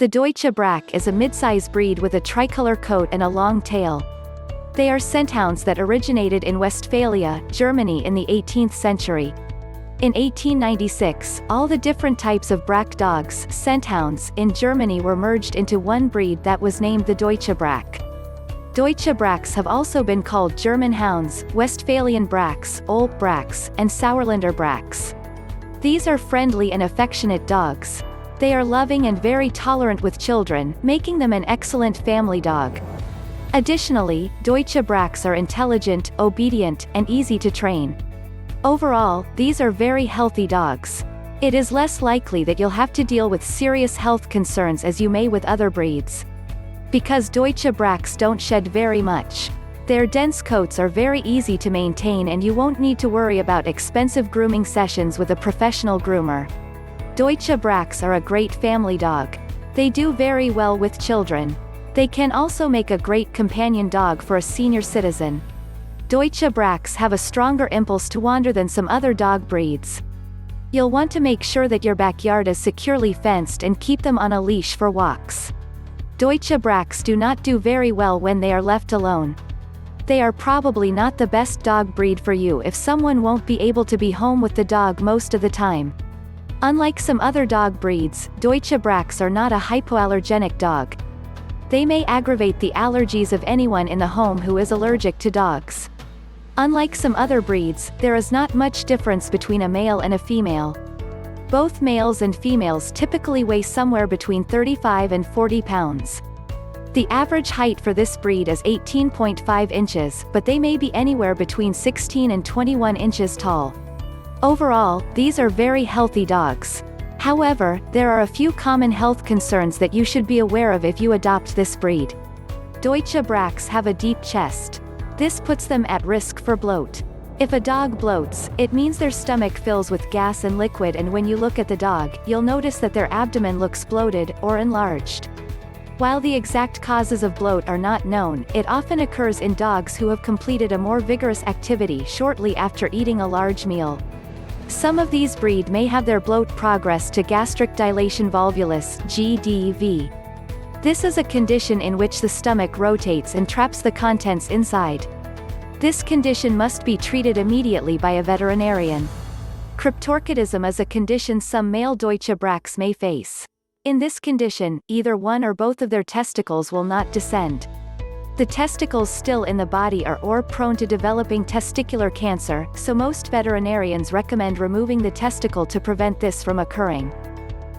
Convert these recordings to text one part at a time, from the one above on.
The Deutsche Bracke is a mid-size breed with a tricolor coat and a long tail. They are scenthounds that originated in Westphalia, Germany in the 18th century. In 1896, all the different types of Bracke dogs, scenthounds, in Germany were merged into one breed that was named the Deutsche Bracke. Deutsche Brackes have also been called German Hounds, Westphalian Brackes, Olpe Brackes, and Sauerländer Brackes. These are friendly and affectionate dogs. They are loving and very tolerant with children, making them an excellent family dog. Additionally, Deutsche Brackes are intelligent, obedient, and easy to train. Overall, these are very healthy dogs. It is less likely that you'll have to deal with serious health concerns as you may with other breeds. Because Deutsche Brackes don't shed very much. Their dense coats are very easy to maintain and you won't need to worry about expensive grooming sessions with a professional groomer. Deutsche Brackes are a great family dog. They do very well with children. They can also make a great companion dog for a senior citizen. Deutsche Brackes have a stronger impulse to wander than some other dog breeds. You'll want to make sure that your backyard is securely fenced and keep them on a leash for walks. Deutsche Brackes do not do very well when they are left alone. They are probably not the best dog breed for you if someone won't be able to be home with the dog most of the time. Unlike some other dog breeds, Deutsche Brackes are not a hypoallergenic dog. They may aggravate the allergies of anyone in the home who is allergic to dogs. Unlike some other breeds, there is not much difference between a male and a female. Both males and females typically weigh somewhere between 35 and 40 pounds. The average height for this breed is 18.5 inches, but they may be anywhere between 16 and 21 inches tall. Overall, these are very healthy dogs. However, there are a few common health concerns that you should be aware of if you adopt this breed. Deutsche Brackes have a deep chest. This puts them at risk for bloat. If a dog bloats, it means their stomach fills with gas and liquid, and when you look at the dog, you'll notice that their abdomen looks bloated, or enlarged. While the exact causes of bloat are not known, it often occurs in dogs who have completed a more vigorous activity shortly after eating a large meal. Some of these breed may have their bloat progress to gastric dilation volvulus (GDV). This is a condition in which the stomach rotates and traps the contents inside. This condition must be treated immediately by a veterinarian. Cryptorchidism is a condition some male Deutsche Brackes may face. In this condition, either one or both of their testicles will not descend. The testicles still in the body are or prone to developing testicular cancer, so most veterinarians recommend removing the testicle to prevent this from occurring.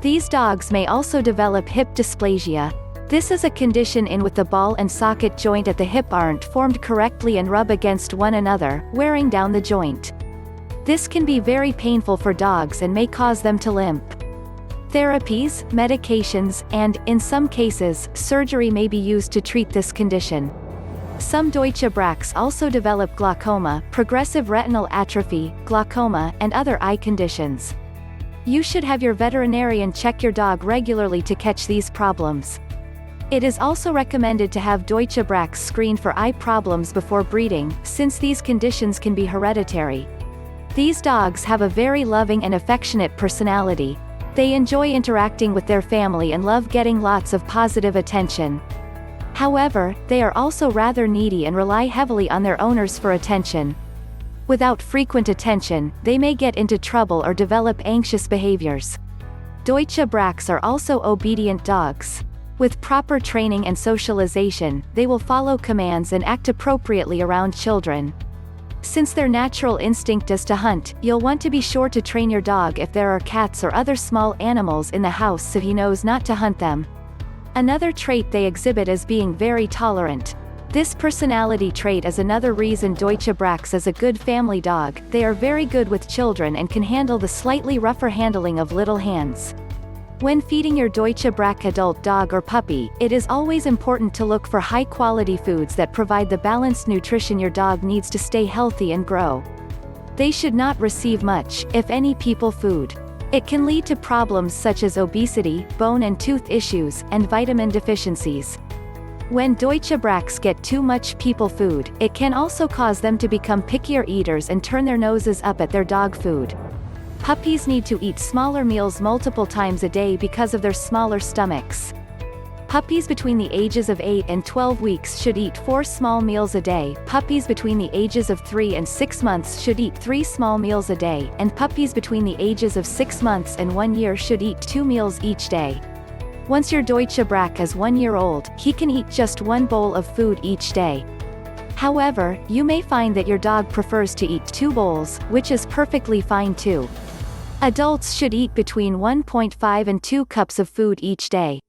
These dogs may also develop hip dysplasia. This is a condition in which the ball and socket joint at the hip aren't formed correctly and rub against one another, wearing down the joint. This can be very painful for dogs and may cause them to limp. Therapies, medications, and, in some cases, surgery may be used to treat this condition. Some Deutsche Brackes also develop glaucoma, progressive retinal atrophy, glaucoma, and other eye conditions. You should have your veterinarian check your dog regularly to catch these problems. It is also recommended to have Deutsche Brackes screened for eye problems before breeding, since these conditions can be hereditary. These dogs have a very loving and affectionate personality. They enjoy interacting with their family and love getting lots of positive attention. However, they are also rather needy and rely heavily on their owners for attention. Without frequent attention, they may get into trouble or develop anxious behaviors. Deutsche Brackes are also obedient dogs. With proper training and socialization, they will follow commands and act appropriately around children. Since their natural instinct is to hunt, you'll want to be sure to train your dog if there are cats or other small animals in the house so he knows not to hunt them. Another trait they exhibit is being very tolerant. This personality trait is another reason Deutsche Brackes is a good family dog. They are very good with children and can handle the slightly rougher handling of little hands. When feeding your Deutsche Bracke adult dog or puppy, it is always important to look for high-quality foods that provide the balanced nutrition your dog needs to stay healthy and grow. They should not receive much, if any, people food. It can lead to problems such as obesity, bone and tooth issues, and vitamin deficiencies. When Deutsche Brackes get too much people food, it can also cause them to become pickier eaters and turn their noses up at their dog food. Puppies need to eat smaller meals multiple times a day because of their smaller stomachs. Puppies between the ages of 8 and 12 weeks should eat 4 small meals a day, puppies between the ages of 3 and 6 months should eat 3 small meals a day, and puppies between the ages of 6 months and 1 year should eat 2 meals each day. Once your Deutsche Bracke is 1 year old, he can eat just 1 bowl of food each day. However, you may find that your dog prefers to eat 2 bowls, which is perfectly fine too. Adults should eat between 1.5 and 2 cups of food each day.